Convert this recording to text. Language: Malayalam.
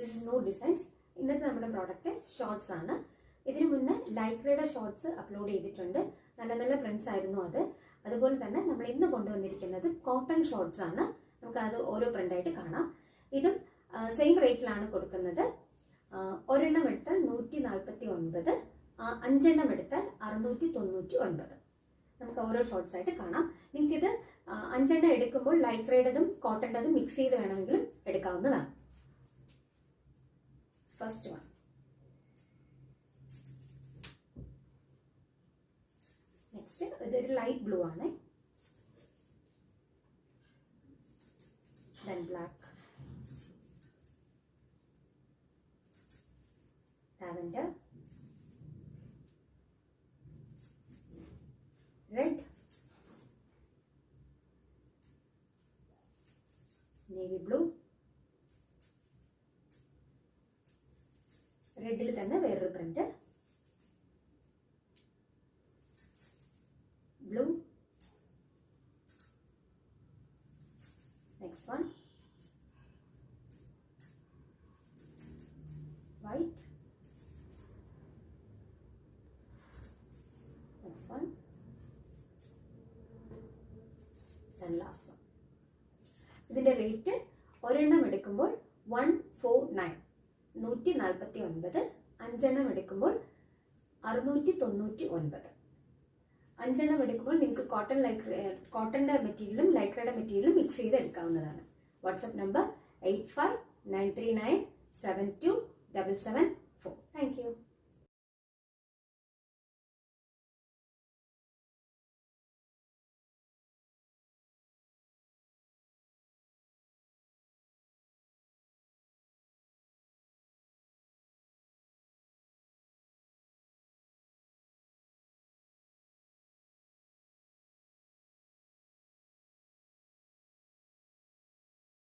This is no designs. ഇന്നത്തെ നമ്മുടെ പ്രോഡക്റ്റ് ഷോർട്സ് ആണ്. ഇതിനു മുന്നേ ലൈക്രയുടെ ഷോർട്സ് അപ്ലോഡ് ചെയ്തിട്ടുണ്ട്. നല്ല നല്ല പ്രിന്റ്സ് ആയിരുന്നു അത്. അതുപോലെ തന്നെ നമ്മൾ ഇന്ന് കൊണ്ടുവന്നിരിക്കുന്നത് കോട്ടൺ ഷോർട്സ് ആണ്. നമുക്ക് അത് ഓരോ പ്രിന്റായിട്ട് കാണാം. ഇതും സെയിം റേറ്റിലാണ് കൊടുക്കുന്നത്. ഒരെണ്ണം എടുത്താൽ 149, 5 എണ്ണം എടുത്താൽ 699. നമുക്ക് ഓരോ ഷോർട്സ് ആയിട്ട് കാണാം. നിങ്ങൾക്കിത് 5 എണ്ണം എടുക്കുമ്പോൾ ലൈക്രയുടേതും കോട്ടൻ്റെതും മിക്സ് ചെയ്ത് വേണമെങ്കിലും എടുക്കാവുന്നതാണ്. First one. നെക്സ്റ്റ് ഇതൊരു ലൈറ്റ് ബ്ലൂ ആണ്. Then black, lavender, red, navy blue, റെഡിൽ തന്നെ വേറൊരു print, blue, next one white, next one, and last one. ഇതിന്റെ റേറ്റ് ഒരെണ്ണം എടുക്കുമ്പോൾ 149, 149. 5 എണ്ണം എടുക്കുമ്പോൾ 699. 5 എണ്ണം എടുക്കുമ്പോൾ നിങ്ങൾക്ക് കോട്ടന്റെ മെറ്റീരിയലും ലൈക്രയുടെ മെറ്റീരിയലും മിക്സ് ചെയ്ത് എടുക്കാവുന്നതാണ്. WhatsApp number 8593972774. Thank you.